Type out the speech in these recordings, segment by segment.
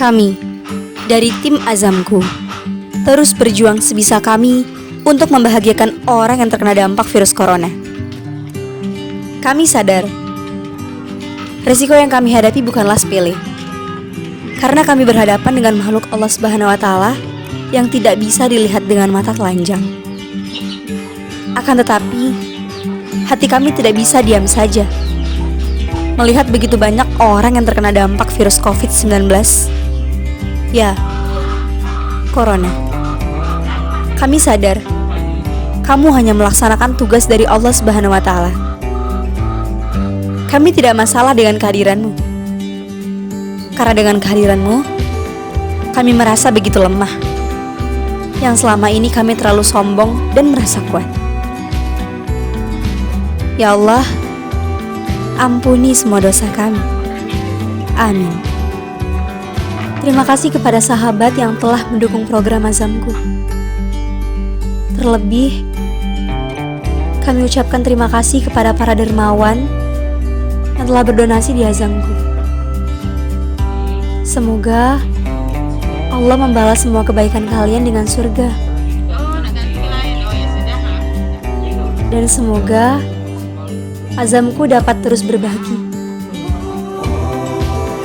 Kami, dari tim Azamku, terus berjuang sebisa kami untuk membahagiakan orang yang terkena dampak virus corona. Kami sadar, resiko yang kami hadapi bukanlah sepele. Karena kami berhadapan dengan makhluk Allah Subhanahu wa Ta'ala yang tidak bisa dilihat dengan mata telanjang. Akan tetapi, hati kami tidak bisa diam saja melihat begitu banyak orang yang terkena dampak virus COVID-19. Ya, corona. Kami sadar, kamu hanya melaksanakan tugas dari Allah Subhanahu wa Ta'ala. Kami tidak masalah dengan kehadiranmu. Karena dengan kehadiranmu, kami merasa begitu lemah. Yang selama ini kami terlalu sombong dan merasa kuat. Ya Allah, ampuni semua dosa kami. Amin. Terima kasih kepada sahabat yang telah mendukung program Azamku. Terlebih, kami ucapkan terima kasih kepada para dermawan yang telah berdonasi di Azamku. Semoga Allah membalas semua kebaikan kalian dengan surga. Dan semoga Azamku dapat terus berbagi.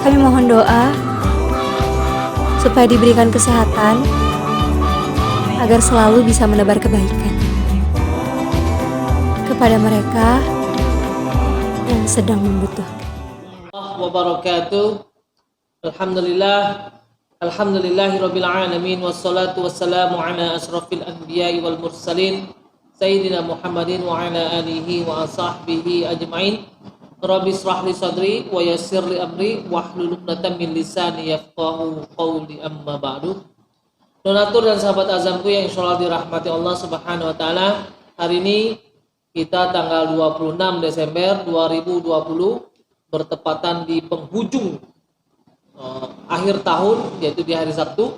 Kami mohon doa supaya diberikan kesehatan agar selalu bisa menebar kebaikan kepada mereka yang sedang membutuhkan. Wabarakatuh. Alhamdulillahirabbil alamin wassalatu wassalamu ala asrafil anbiya'i wal mursalin sayyidina Muhammadin wa ala alihi wa sahbihi ajmain. Rabbi shrah li sadri wa yassir li amri wahlul 'uqdatam min lisani yafqahu qawli, amma ba'du. Donatur dan sahabat Azamku yang insyaallah dirahmati Allah Subhanahu wa taala, hari ini kita tanggal 26 Desember 2020 bertepatan di penghujung akhir tahun, yaitu di hari Sabtu.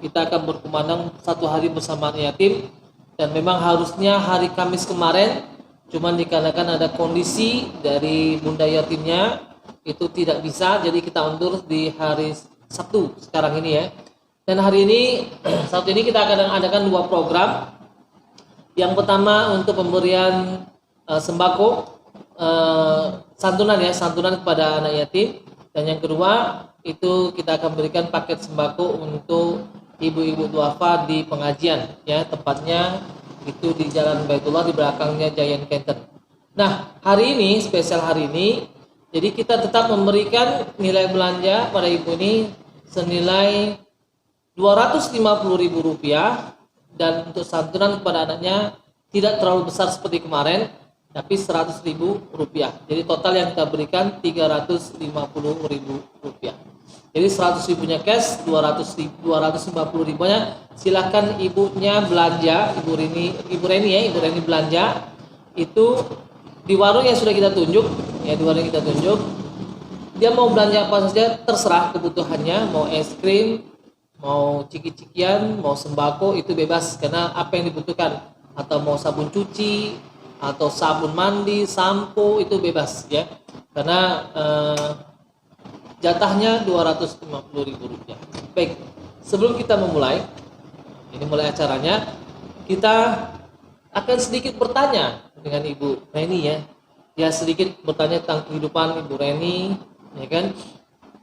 Kita akan berkumandang satu hari bersama yatim, dan memang harusnya hari Kamis kemarin, cuman dikarenakan ada kondisi dari bunda yatimnya itu tidak bisa, jadi kita undur di hari Sabtu sekarang ini ya. Dan hari ini saat ini kita akan adakan dua program. Yang pertama untuk pemberian sembako, santunan kepada anak yatim, dan yang kedua itu kita akan berikan paket sembako untuk ibu-ibu duafa di pengajian ya, tempatnya itu di Jalan Baitullah, di belakangnya Giant Canton. Nah, hari ini spesial hari ini, jadi kita tetap memberikan nilai belanja pada ibu ini senilai Rp250.000, dan untuk santunan kepada anaknya tidak terlalu besar seperti kemarin, tapi Rp100.000. Jadi total yang kita berikan Rp350.000. Jadi 100.000-nya cash, 250.000-nya silahkan ibunya belanja, Ibu Reni belanja itu di warung yang sudah kita tunjuk ya, dia mau belanja apa saja terserah kebutuhannya, mau es krim, mau ciki-cikian, mau sembako, itu bebas karena apa yang dibutuhkan, atau mau sabun cuci atau sabun mandi, sampo, itu bebas ya, karena jatahnya Rp250.000. Baik, sebelum kita mulai acaranya, kita akan sedikit bertanya dengan Ibu Reni ya. Ya, sedikit bertanya tentang kehidupan Ibu Reni, ya kan?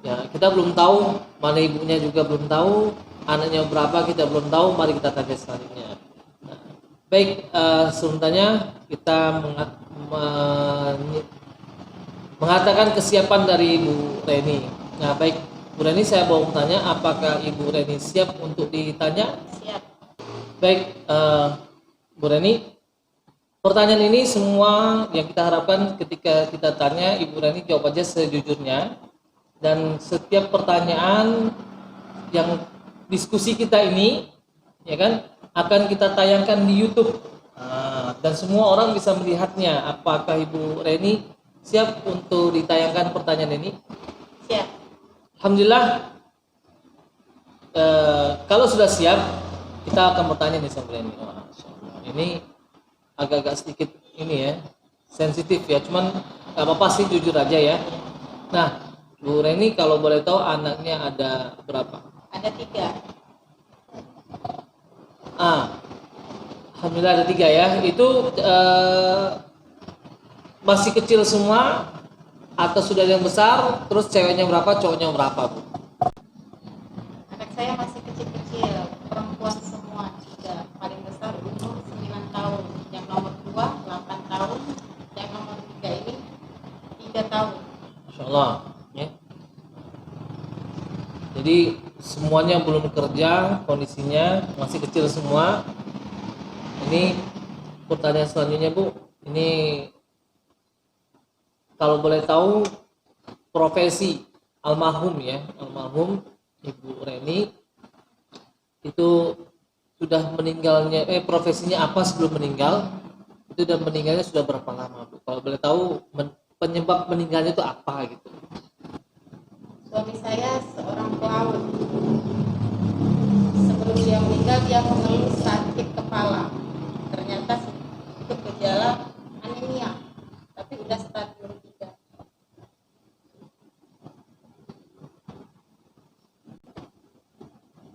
Ya, kita belum tahu, mana ibunya juga belum tahu, anaknya berapa kita belum tahu. Mari kita tanya selanjutnya. Nah, baik, selanjutnya kita mengatakan kesiapan dari Ibu Reni. Nah, baik, Bu Reni, saya mau bertanya, apakah Ibu Reni siap untuk ditanya? Siap. Baik, Bu Reni, pertanyaan ini semua yang kita harapkan ketika kita tanya, Ibu Reni jawab aja sejujurnya. Dan setiap pertanyaan yang diskusi kita ini, ya kan, akan kita tayangkan di YouTube. Dan semua orang bisa melihatnya. Apakah Ibu Reni siap untuk ditayangkan pertanyaan ini? Siap. Alhamdulillah. Kalau sudah siap, kita akan bertanya nih sama Reni. Ini agak-agak sedikit ini ya, sensitif ya, cuman nggak apa-apa sih, jujur aja ya. Nah, Bu Reni kalau boleh tahu anaknya ada berapa? Ada 3. Alhamdulillah ada 3 ya. Itu masih kecil semua atau sudah yang besar? Terus ceweknya berapa, cowoknya berapa, Bu? Anak saya masih kecil-kecil, perempuan semua juga. Paling besar umur 9 tahun, yang nomor 2 8 tahun, yang nomor 3 ini 3 tahun. Insya Allah ya. Jadi semuanya belum kerja, kondisinya masih kecil semua. Ini pertanyaan selanjutnya, Bu. Ini kalau boleh tahu profesi almarhum ya, almarhum Ibu Reni itu sudah meninggalnya, profesinya apa sebelum meninggal? Itu dan meninggalnya sudah berapa lama, Bu? Kalau boleh tahu penyebab meninggalnya itu apa gitu? Suami saya seorang pelaut. Sebelum dia meninggal dia mengeluh sakit kepala. Ternyata itu gejala anemia, tapi udah stadium 3.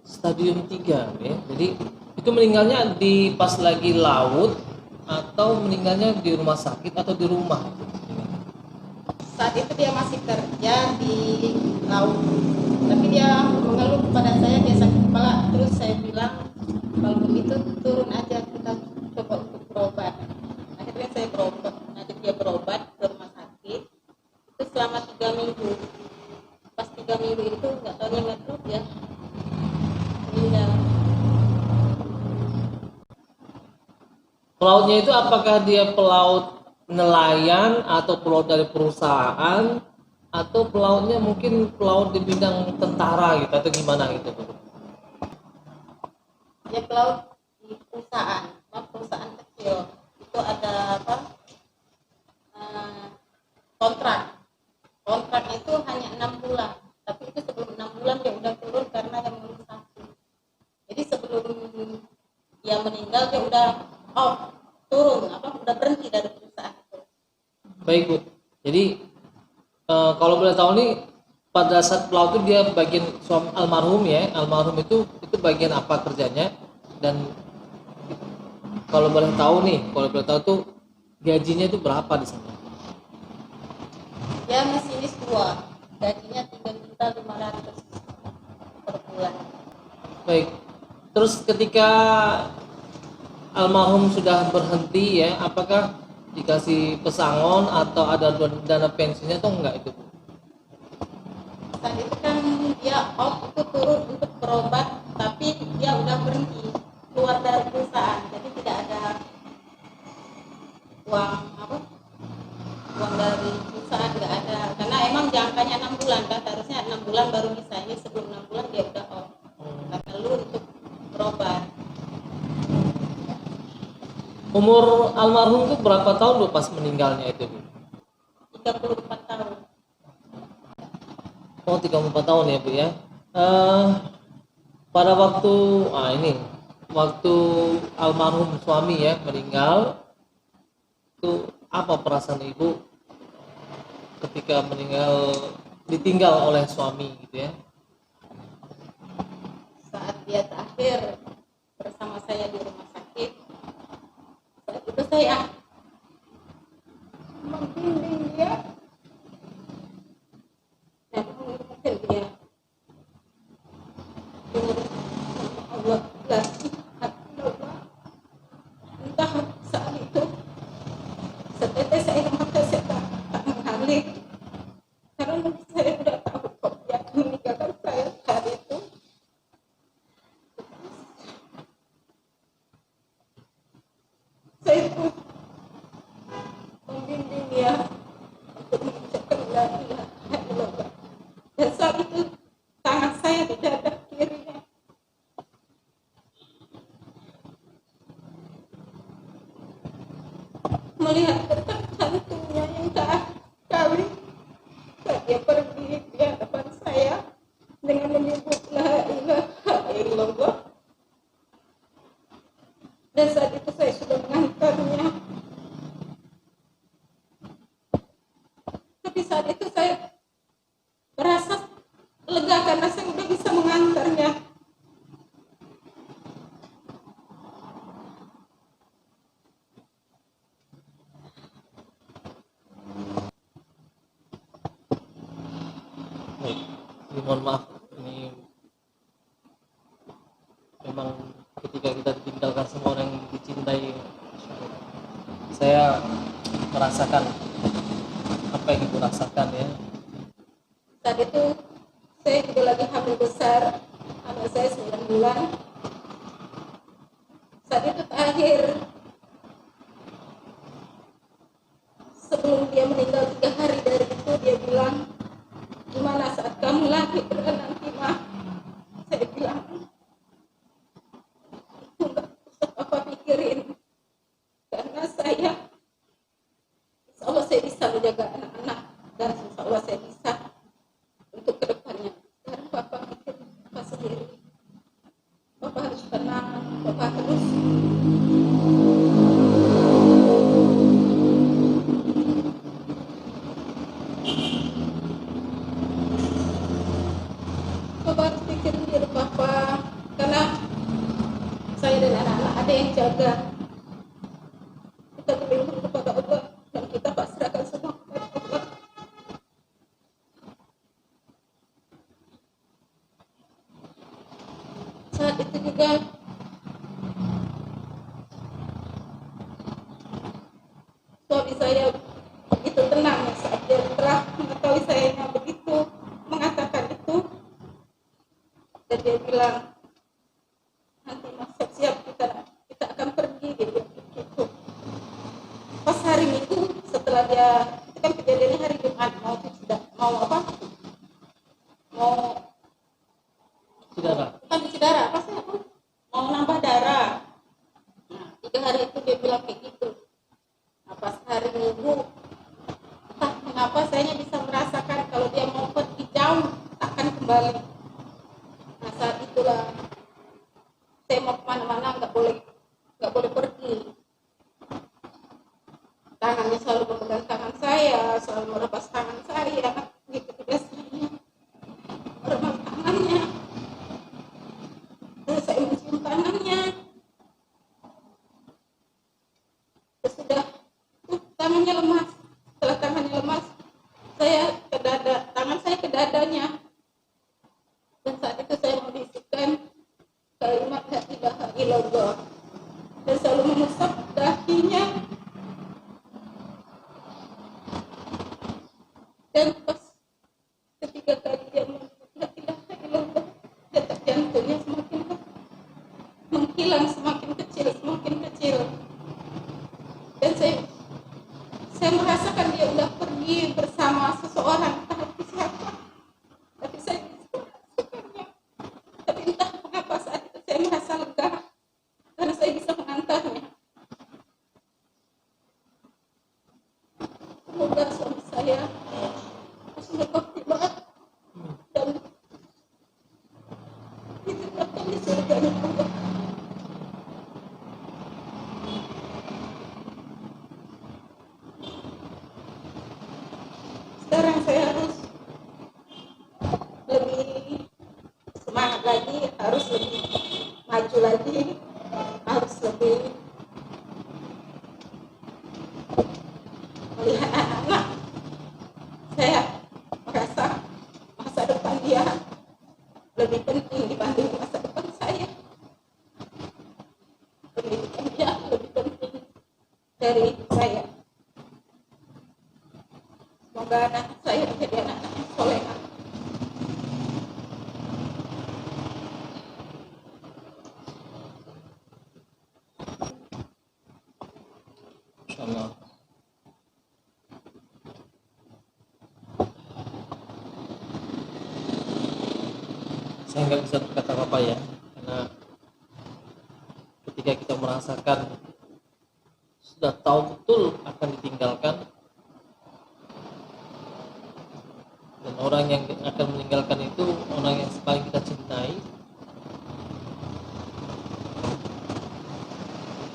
Stadium 3 ya. Jadi itu meninggalnya di pas lagi laut atau meninggalnya di rumah sakit atau di rumah? Saat itu dia masih kerja di laut, tapi dia mengeluh kepada saya dia sakit kepala. Terus saya bilang kalau begitu turun aja, kita coba untuk berobat. Akhirnya saya berobat, ajak dia berobat ke rumah sakit. Itu selama 3 minggu. Pas 3 minggu itu nggak tahunya nggak drop ya, meninggal. Pelautnya itu apakah dia pelaut nelayan atau pelaut dari perusahaan atau pelautnya mungkin pelaut di bidang tentara gitu atau gimana gitu, Bu? Dia pelaut di perusahaan, perusahaan kecil. Itu ada apa? Kontrak. Kontraknya itu hanya 6 bulan. Tapi itu sebelum 6 bulan dia udah turun karena yang ngurus sakit. Jadi sebelum dia meninggal dia udah turun, udah berhenti dari perusahaan itu. Baik, Bu. Jadi kalau boleh tahu nih pada saat pelaut itu dia bagian suami almarhum ya, almarhum itu bagian apa kerjanya, dan kalau boleh tahu tuh gajinya itu berapa di sana? Dia masinis 2, gajinya 3.500.000 per bulan. Baik. Terus ketika almarhum sudah berhenti ya, apakah dikasih pesangon atau ada dana pensiunnya atau enggak itu? Saat itu kan dia itu turun untuk berobat, tapi dia udah berhenti keluar dari perusahaan, jadi tidak ada uang dari perusahaan, nggak ada, karena emang jangkanya 6 bulan kan, harusnya 6 bulan baru bisa. Ini sebelum 6 bulan dia udah karena lu untuk berobat. Umur almarhum itu berapa tahun, Bu, pas meninggalnya itu, Bu? 34 tahun. Oh, 34 tahun ya, Bu ya. Pada waktu waktu almarhum suami ya meninggal, itu apa perasaan Ibu ketika ditinggal oleh suami gitu ya? Saat dia terakhir bersama saya di rumah sakit, saat itu saya membimbing dia dan mengingatkan dia dengan Allah lagi Allah. Entah saat itu setetes air mata saya tak mengalir, karena saya sudah tahu kok dia meninggalkan saya saat itu. Saya pun membimbing dia untuk mengucapkan la ilaha illallah. Dan saat itu tangan saya di dada kirinya. Melihat detak jantungnya yang tak kali saat dia pergi di hadapan saya dengan menyebut la ilaha illallah. Dan saat itu saya sudah mengantarnya. Tapi saat itu saya karena saya udah bisa mengantarnya. Baik, ini mohon maaf, ini memang ketika kita ditinggalkan semua orang yang dicintai, saya merasakan apa yang ibu rasakan ya. Saat itu saya juga lagi hamil besar, anak saya 9 bulan. Saat itu terakhir sebelum dia meninggal 3 hari dari itu, dia bilang, gimana saat kamu lahir nanti mah? Saya bilang, itu nggak usah apa pikirin, karena saya insya Allah saya bisa menjaga anak-anak, dan insya Allah saya bisa untuk kedepannya. Sekarang Bapak mikir Bapak sendiri, Bapak harus tenang, Bapak harus pikirin diri Bapak, karena saya dan anak-anak ada yang jaga. Kita berlindung kepada Allah dan kita pasrahkan semua kepada Allah. Saat itu juga suami saya begitu tenang saat dia telah mengetahui saya begitu mengatakan itu, dan dia bilang, nanti mas siap-siap kita akan pergi, dia bilang begitu. Pas hari Minggu setelah dia, itu kan kejadiannya hari Jumat, mau apa? Bukan cuci darah, apa sih? Mau nambah darah. Nah, 3 hari itu dia bilang kayak gitu. Nah, pas hari Minggu, entah mengapa saya bisa merasakan kalau dia mau pergi jauh, takkan kembali. Nah, saat itulah saya mau kemana-mana nggak boleh pergi. Tangannya selalu memegang tangan saya, selalu melepas tangan saya, gitu biasanya merebut tangannya. Dan saya mencium tangannya. Ya sudah, tangannya lemas. Setelah tangannya lemas, tangan saya ke dadanya. Dan saat itu saya membisikkan kalimat la ilaha illallah dan selalu mengusap dahinya. Dan pas ketiga kali dia menyebut la ilaha illallah, detak jantungnya semakin menghilang, semakin kecil. Dan saya merasakan dia udah pergi bersama seseorang, tapi siapa? Tapi saya bisa merasakannya. Tapi entah mengapa saat itu saya merasa lega karena saya bisa mengantarnya. Semoga suami saya husnul khotimah dan ditempatkan di surganya Allah. Sekarang saya harus lebih semangat lagi, harus lebih maju lagi, harus lebih melihat anak-anak. Saya merasa masa depan dia lebih penting dibanding masa depan saya. Pendidikan dia lebih penting dari saya. Semoga anak saya menjadi anak-anak yang solehah. Insyaallah. Saya nggak bisa berkata apa ya, karena ketika kita merasakan sudah tahu betul akan ditinggalkan, dan orang yang akan meninggalkan itu orang yang paling kita cintai,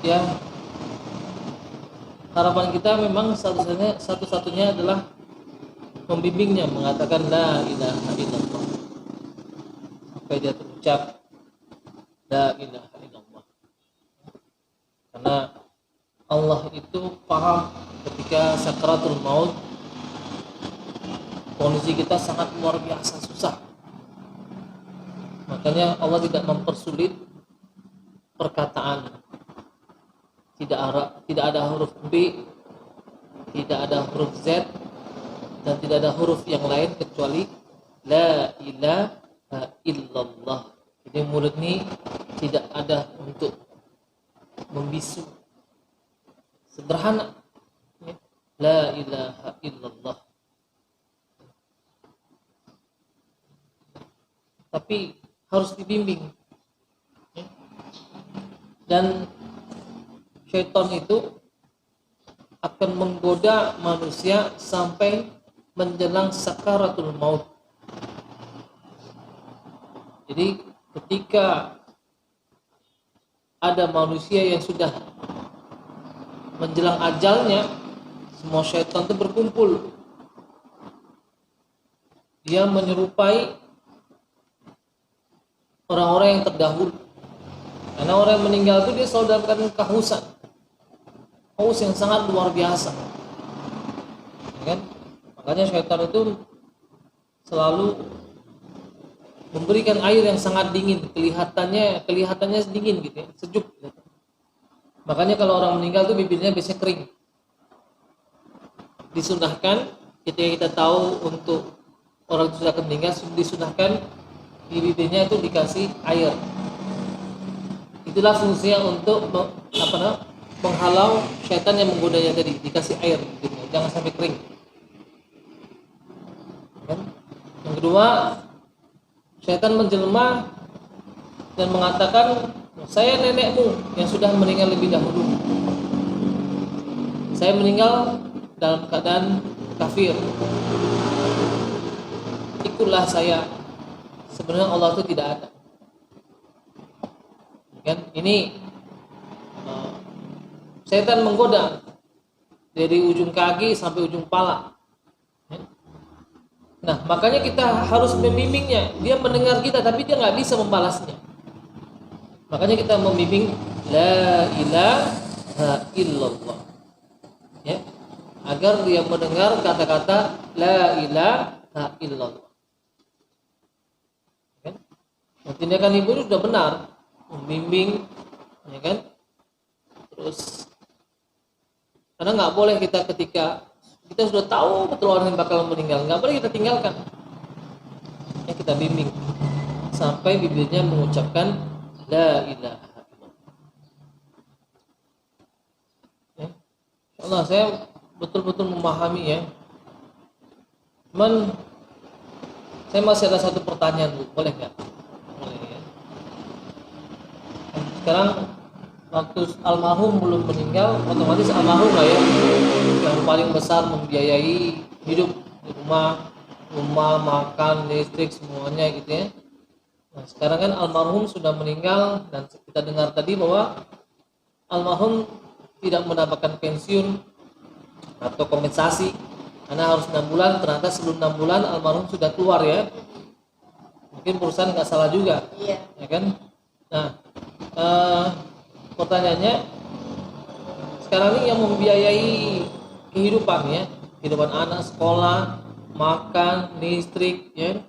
ya harapan kita memang satu-satunya adalah membimbingnya, mengatakan la ilaha illallah. sampai dia terucap la ilaha illallah. Karena Allah itu paham ketika sakaratul maut kondisi kita sangat luar biasa susah. Makanya Allah tidak mempersulit perkataan. Tidak ada huruf B, tidak ada huruf Z, dan tidak ada huruf yang lain kecuali la ilaha illallah. Jadi mulut ini tidak ada untuk membisu. Sederhana, ya. La ilaha illallah. Tapi harus dibimbing, ya. Dan syaitan itu akan menggoda manusia sampai menjelang sakaratul maut. Jadi ketika ada manusia yang sudah menjelang ajalnya, semua syaitan itu berkumpul. Dia menyerupai orang-orang yang terdahulu. Karena orang yang meninggal itu dia selalu dalam keadaan kehausan. Haus yang sangat luar biasa. Ya kan? Makanya syaitan itu selalu memberikan air yang sangat dingin, kelihatannya dingin gitu ya, sejuk gitu. Makanya kalau orang meninggal tuh bibirnya biasanya kering. Disunahkan ketika kita tahu untuk orang yang sudah meninggal, disunahkan di bibirnya itu dikasih air. Itulah fungsinya untuk menghalau syaitan yang menggodanya tadi, dikasih air gitu. Jangan sampai kering. Kan? Yang kedua, syaitan menjelma dan mengatakan, saya nenekmu yang sudah meninggal lebih dahulu. Saya meninggal dalam keadaan kafir. Ikutlah saya. Sebenarnya Allah itu tidak ada. Kan? Ini syaitan menggoda dari ujung kaki sampai ujung pala. Nah, makanya kita harus membimbingnya. Dia mendengar kita, tapi dia nggak bisa membalasnya. Makanya kita membimbing la ilaha illallah, ya, agar dia mendengar kata-kata la ilaha illallah. Kan? Nah, tindakan ibu itu sudah benar, membimbing, ya kan? Terus, karena nggak boleh kita ketika kita sudah tahu betul orang yang bakal meninggal, nggak boleh kita tinggalkan. Ya, kita bimbing sampai bibirnya mengucapkan la ilaha illallah. Ya. Allah, saya betul-betul memahami ya. Cuman saya masih ada satu pertanyaan, Bu. Boleh nggak? Boleh ya. Sekarang waktu almarhum belum meninggal, otomatis almarhum lah ya yang paling besar membiayai hidup di rumah makan, listrik, semuanya gitu ya. Nah, sekarang kan almarhum sudah meninggal dan kita dengar tadi bahwa almarhum tidak mendapatkan pensiun atau kompensasi karena harus 6 bulan. Ternyata sebelum 6 bulan almarhum sudah keluar ya. Mungkin perusahaan nggak salah juga, Iya. ya kan? Nah, pertanyaannya, sekarang ini yang membiayai kehidupan anak, sekolah, makan, listrik, ya,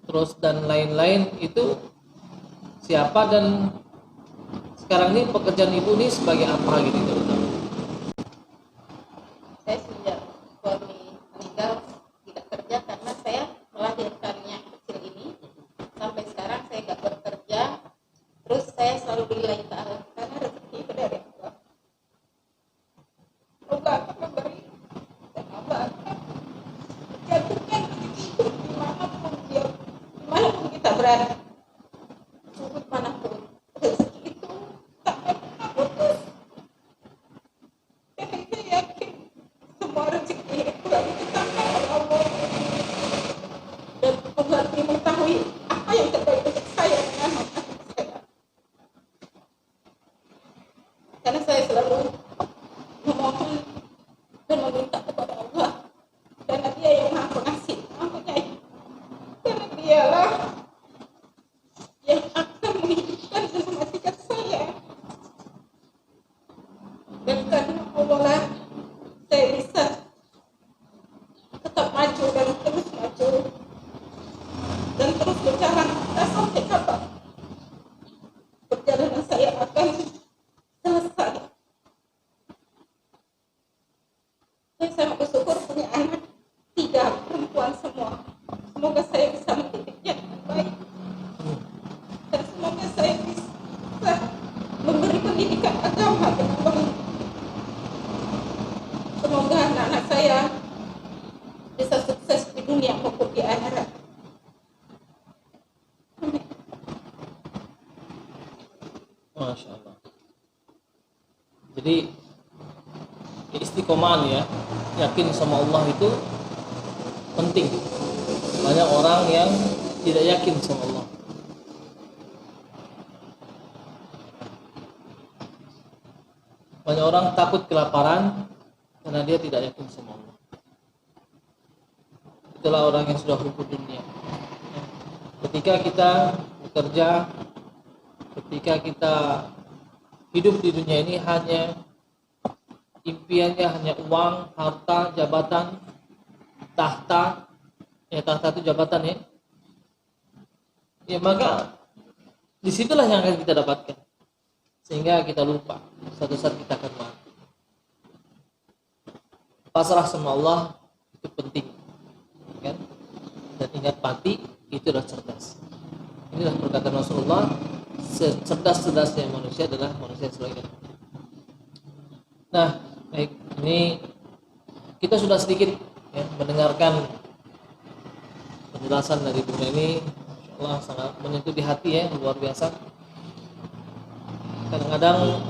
terus dan lain-lain itu siapa, dan sekarang ini pekerjaan ibu ini sebagai apa gitu? Saya sejak suami meninggal tidak kerja karena saya melahirkannya kecil ini sampai sekarang saya nggak bekerja. Terus saya selalu bilang karena rezeki itu dari Allah. Semoga akan memberi dan Allah akan menjatuhkan rezeki itu dimanapun kita berada, sudut manapun. Rezeki itu tak pernah putus. Dan saya yakin semua rezeki itu dari kita oleh Allah. Dan Allah mengetahui apa yang terbaik untuk saya dan anak saya. Karena saya selalu memohon dan meminta kepada Allah, karena Dia yang Maha Pengasih, Maha Penyayang. Karena Dialah dan terus berjalan. Nah, sampai kapan perjalanan saya akan selesai? Dan saya bersyukur punya anak 3 perempuan semua. Semoga saya bisa mendidiknya dengan baik, dan semoga saya bisa memberi pendidikan agama dengan baik. Semoga anak-anak saya bisa sukses di dunia maupun di akhirat. Amin. Masya Allah. Jadi istiqomah ya, yakin sama Allah itu penting. Banyak orang yang tidak yakin sama Allah. Banyak orang takut kelaparan karena dia tidak yakin sama Allah. Itulah orang yang sudah hubur dunia. Ketika kita bekerja, ketika kita hidup di dunia ini hanya impiannya hanya uang, harta, jabatan, tahta. Ya, tahta itu jabatan ya. Ya, maka disitulah yang akan kita dapatkan. Sehingga kita lupa suatu saat kita akan mati. Pasrah sama Allah itu penting, kan? Dan ingat mati itu adalah cerdas. Inilah perkataan Rasulullah, cerdas-cerdasnya manusia adalah manusia yang selalu ingat. Nah, baik, ini kita sudah sedikit ya, mendengarkan penjelasan dari dunia ini. Masya Allah, sangat menyentuh di hati ya, luar biasa. Kadang-kadang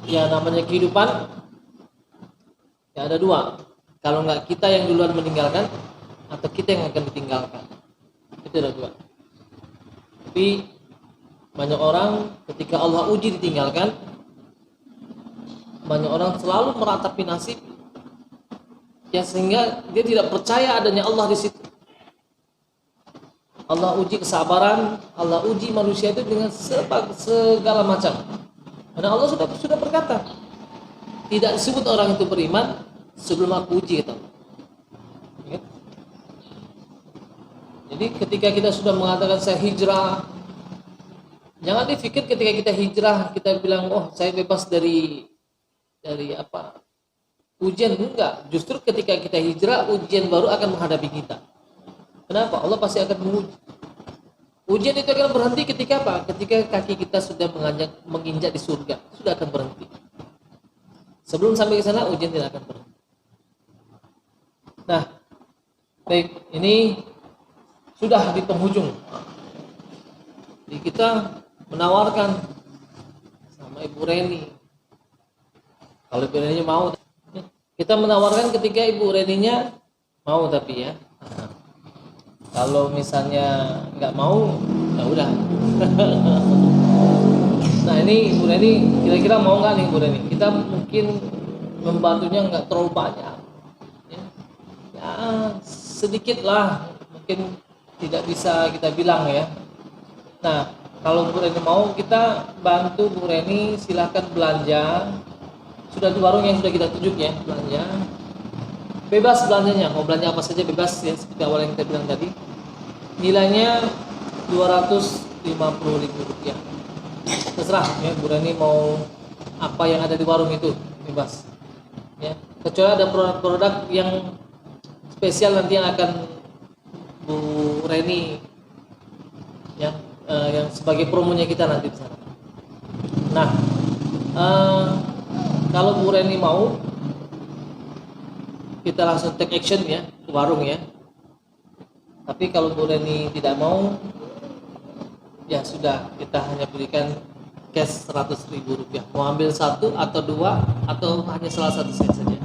ya namanya kehidupan ya ada 2. Kalau nggak kita yang duluan meninggalkan atau kita yang akan ditinggalkan, itu ada 2. Tapi banyak orang ketika Allah uji ditinggalkan, banyak orang selalu meratapi nasib ya, sehingga dia tidak percaya adanya Allah di situ. Allah uji kesabaran, Allah uji manusia itu dengan segala macam. Karena Allah sudah berkata, tidak disebut orang itu beriman sebelum aku uji, kata Allah. Ya. Jadi ketika kita sudah mengatakan saya hijrah, jangan dipikir ketika kita hijrah kita bilang oh saya bebas dari apa ujian. Enggak, justru ketika kita hijrah ujian baru akan menghadapi kita. Kenapa? Allah pasti akan menguji. Ujian itu akan berhenti ketika apa? Ketika kaki kita sudah menginjak di surga, sudah akan berhenti. Sebelum sampai ke sana ujian tidak akan berhenti. Nah, baik, ini sudah di penghujung. Jadi kita menawarkan sama Ibu Reni. Kalau Ibu Reni mau, kita menawarkan ketika Ibu Reninya mau, tapi ya. Kalau misalnya nggak mau, ya udah. Nah ini Ibu Reni, kira-kira mau nggak nih Ibu Reni? Kita mungkin membantunya nggak terlalu banyak, ya sedikit lah, mungkin tidak bisa kita bilang ya. Nah kalau Bu Reni mau, kita bantu Bu Reni, silahkan belanja. Sudah di warung yang sudah kita tunjuk ya, belanja. Bebas belanjanya, mau belanja apa saja bebas ya, seperti awal yang kita bilang tadi. Nilainya Rp250.000. Terserah ya, Bu Reni mau apa yang ada di warung itu, bebas. Ya, kecuali ada produk-produk yang spesial nanti yang akan Bu Reni ya, yang sebagai promonya kita nanti di sana. Nah, kalau Bu Reni mau, kita langsung take action ya ke warung ya. Tapi kalau Bu Reni tidak mau, ya sudah, kita hanya berikan cash Rp100.000. Mau ambil 1 atau 2 atau hanya salah satu set saja.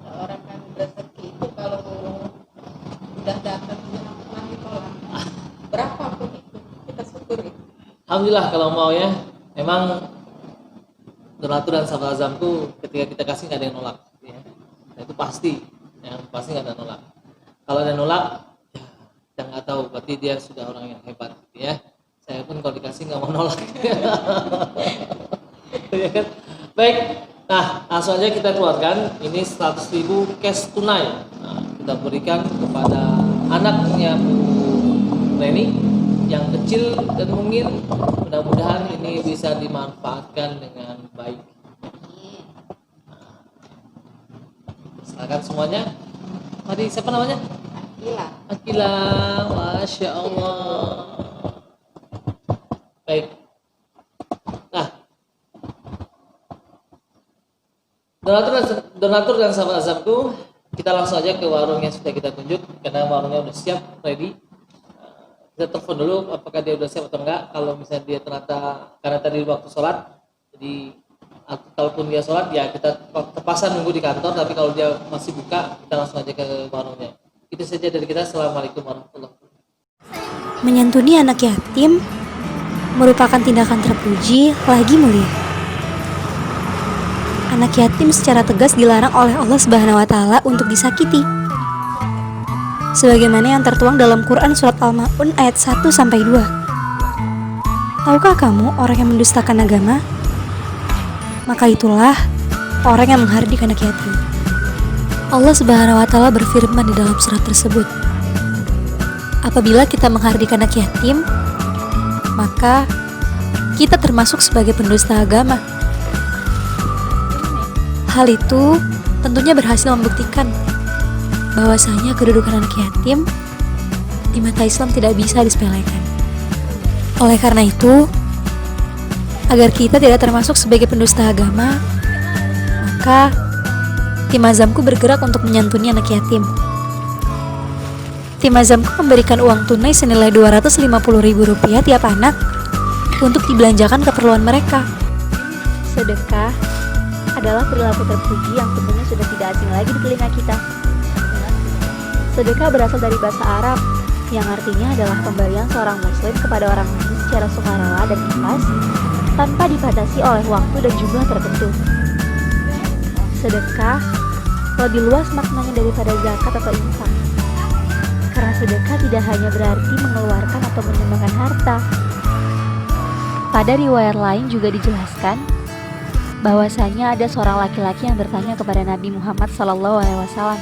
Orang kan rezeki itu kalau udah dapat jangan ditolak. Berapapun itu kita syukuri. Alhamdulillah kalau mau ya. Memang donatur dan sahabat azamku ketika kita kasih nggak ada yang nolak ya. Nah, itu pasti, yang pasti nggak ada nolak. Kalau ada nolak, ya, kita nggak tahu, berarti dia sudah orang yang hebat, gitu ya. Saya pun kalau dikasih nggak mau nolak. Ya kan? Baik, nah langsung aja kita keluarkan. Ini 100.000 cash tunai. Nah, kita berikan kepada anaknya Bu Reni yang kecil, dan mungkin mudah-mudahan ini bisa dimanfaatkan dengan baik. Silakan semuanya. Tadi siapa namanya? Iya. Akila, Masya Allah. Baik. Nah, donatur dan sahabat azamku, kita langsung aja ke warung yang sudah kita tunjuk, karena warungnya udah siap, ready. Kita telepon dulu apakah dia udah siap atau enggak. Kalau misalnya dia ternyata, karena tadi waktu sholat, jadi kalaupun dia sholat ya kita terpaksa nunggu di kantor, tapi kalau dia masih buka, kita langsung aja ke warungnya. Itu saja dari kita. Assalamualaikum warahmatullahi wabarakatuh. Menyantuni anak yatim merupakan tindakan terpuji lagi mulia. Anak yatim secara tegas dilarang oleh Allah Subhanahu wa taala untuk disakiti. Sebagaimana yang tertuang dalam Quran surat Al-Maun ayat 1 sampai 2. Tahukah kamu orang yang mendustakan agama? Maka itulah orang yang menghardik anak yatim. Allah Subhanahu wa taala berfirman di dalam surat tersebut, apabila kita menghardik anak yatim, maka kita termasuk sebagai pendusta agama. Hal itu tentunya berhasil membuktikan bahwasanya kedudukan anak yatim di mata Islam tidak bisa disepelekan. Oleh karena itu, agar kita tidak termasuk sebagai pendusta agama, maka tim azamku bergerak untuk menyantuni anak yatim. Tim azamku memberikan uang tunai senilai Rp250.000 tiap anak untuk dibelanjakan keperluan mereka. Sedekah adalah perilaku terpuji yang tentunya sudah tidak asing lagi di telinga kita. Sedekah berasal dari bahasa Arab yang artinya adalah pemberian seorang muslim kepada orang lain secara sukarela dan ikhlas tanpa dibatasi oleh waktu dan jumlah tertentu. Sedekah lebih luas maknanya daripada zakat atau infak. Karena sedekah tidak hanya berarti mengeluarkan atau menyumbangkan harta. Pada riwayat lain juga dijelaskan bahwasanya ada seorang laki-laki yang bertanya kepada Nabi Muhammad SAW,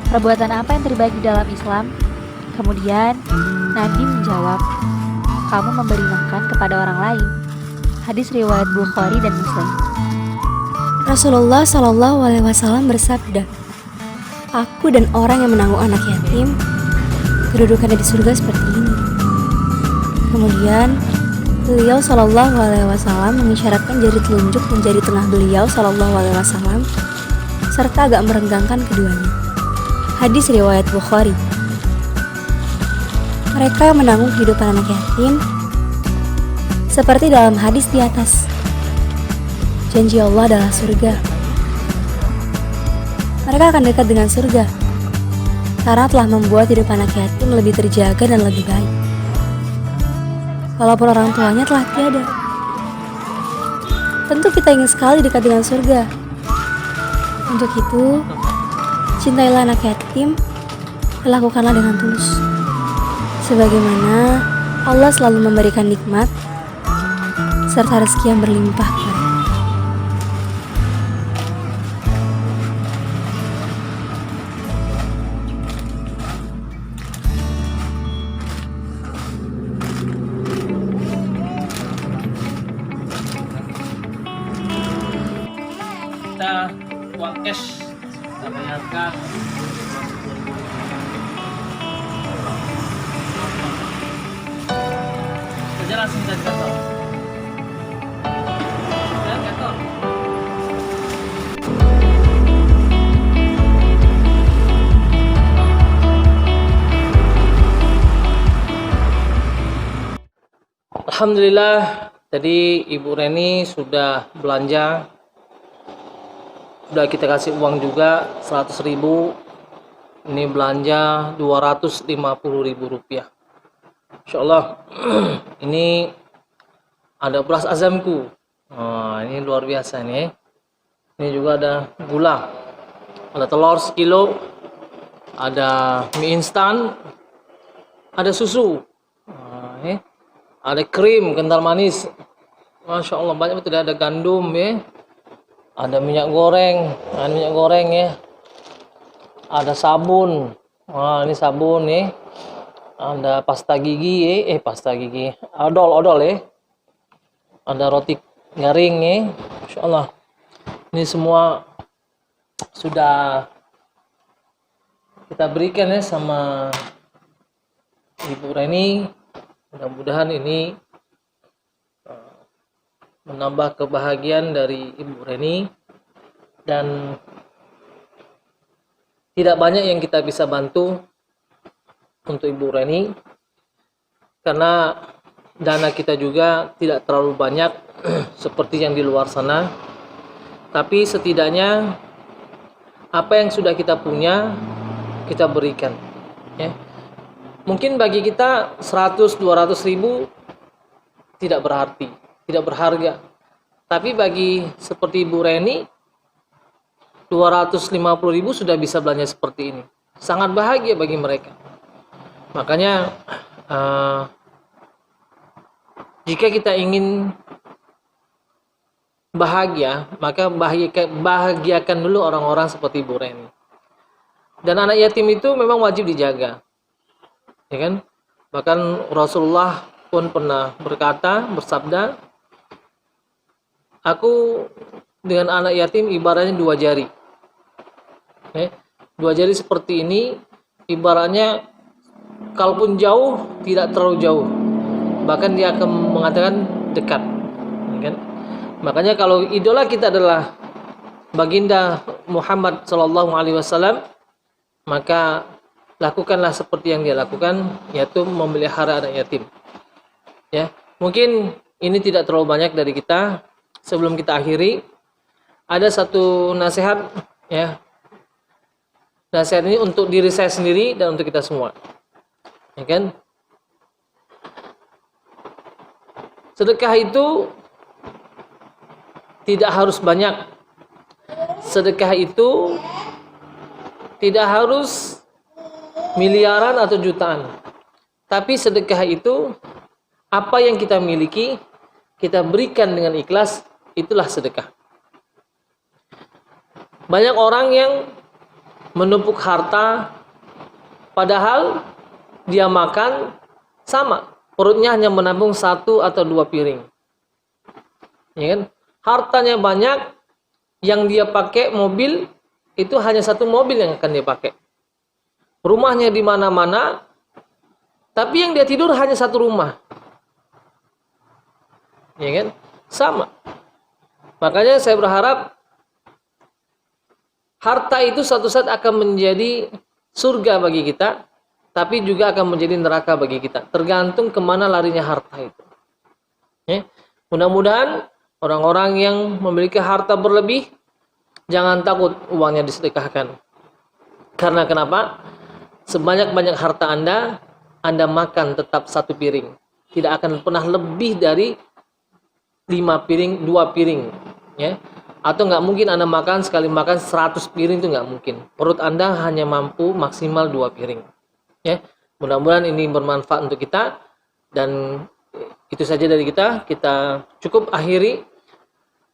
perbuatan apa yang terbaik di dalam Islam? Kemudian Nabi menjawab, kamu memberi makan kepada orang lain. Hadis riwayat Bukhari dan Muslim. Rasulullah SAW bersabda, aku dan orang yang menanggung anak yatim kedudukannya di surga seperti ini. Kemudian beliau SAW mengisyaratkan jari telunjuk dan jari tengah beliau SAW serta agak merenggangkan keduanya. Hadis riwayat Bukhari. Mereka yang menanggung kehidupan anak yatim seperti dalam hadis di atas, janji Allah adalah surga. Mereka akan dekat dengan surga karena telah membuat hidup anak yatim lebih terjaga dan lebih baik, walaupun orang tuanya telah tiada. Tentu kita ingin sekali dekat dengan surga. Untuk itu, cintailah anak yatim dan lakukanlah dengan tulus, sebagaimana Allah selalu memberikan nikmat serta rezeki yang berlimpah kepada. Kita uang cash kita bayarkan. Kerja langsung dari kantor. Dan kantor. Alhamdulillah, tadi Ibu Reni sudah belanja. Sudah kita kasih uang juga 100.000. Ini belanja Rp250.000. Insyaallah. Ini ada beras azamku. Ini luar biasa nih. Ini juga ada gula. Ada telur sekilo. Ada mie instan. Ada susu. Ada krim kental manis. Masya Allah, banyak betul. Ada gandum ya. Ada minyak goreng, ya. Ada sabun. Ini sabun nih. ada pasta gigi, pasta gigi, odol ya, ada roti garing ya, Masya Allah. Ini semua sudah kita berikan ya sama Ibu Reni. Mudah-mudahan ini menambah kebahagiaan dari Ibu Reni, dan tidak banyak yang kita bisa bantu untuk Ibu Reni karena dana kita juga tidak terlalu banyak seperti yang di luar sana, tapi setidaknya apa yang sudah kita punya kita berikan ya. Mungkin bagi kita 100-200 ribu tidak berarti, tidak berharga, tapi bagi seperti Ibu Reni 250 ribu sudah bisa belanja seperti ini, sangat bahagia bagi mereka. Makanya jika kita ingin bahagia, maka bahagiakan dulu orang-orang seperti Ibu Reni. Dan anak yatim itu memang wajib dijaga, ya kan? Bahkan Rasulullah pun pernah bersabda, aku dengan anak yatim ibaratnya 2 jari. 2 jari seperti ini ibaratnya kalaupun jauh tidak terlalu jauh, bahkan dia akan mengatakan dekat, ya kan? Makanya kalau idola kita adalah baginda Muhammad sallallahu alaihi wasallam, maka lakukanlah seperti yang dia lakukan, yaitu memelihara anak yatim. Ya, mungkin ini tidak terlalu banyak dari kita. Sebelum kita akhiri, ada satu nasihat ya. Nasihat ini untuk diri saya sendiri dan untuk kita semua. Ya kan? Sedekah itu tidak harus banyak. Sedekah itu tidak harus miliaran atau jutaan. Tapi sedekah itu apa yang kita miliki, kita berikan dengan ikhlas, itulah sedekah. Banyak orang yang menumpuk harta, padahal dia makan sama, perutnya hanya menampung 1 atau 2 piring. Ya kan? Hartanya banyak, yang dia pakai mobil itu hanya 1 mobil yang akan dia pakai. Rumahnya di mana-mana, tapi yang dia tidur hanya 1 rumah. Ya kan? Sama. Makanya saya berharap harta itu suatu saat akan menjadi surga bagi kita, tapi juga akan menjadi neraka bagi kita. Tergantung kemana larinya harta itu. Ya. Mudah-mudahan orang-orang yang memiliki harta berlebih, jangan takut uangnya disedekahkan. Karena kenapa? Sebanyak-banyak harta Anda makan tetap 1 piring. Tidak akan pernah lebih dari 5 piring, 2 piring. Ya. Atau nggak mungkin Anda makan sekali makan 100 piring, itu nggak mungkin. Perut Anda hanya mampu maksimal 2 piring. Ya. Mudah-mudahan ini bermanfaat untuk kita, dan itu saja dari kita. Kita cukup akhiri.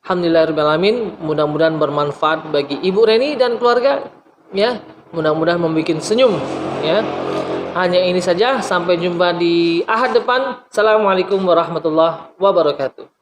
Alhamdulillahirrahmanirrahim. Mudah-mudahan bermanfaat bagi Ibu Reni dan keluarga. Ya, mudah-mudahan membuat senyum. Ya, hanya ini saja. Sampai jumpa di Ahad depan. Assalamualaikum warahmatullahi wabarakatuh.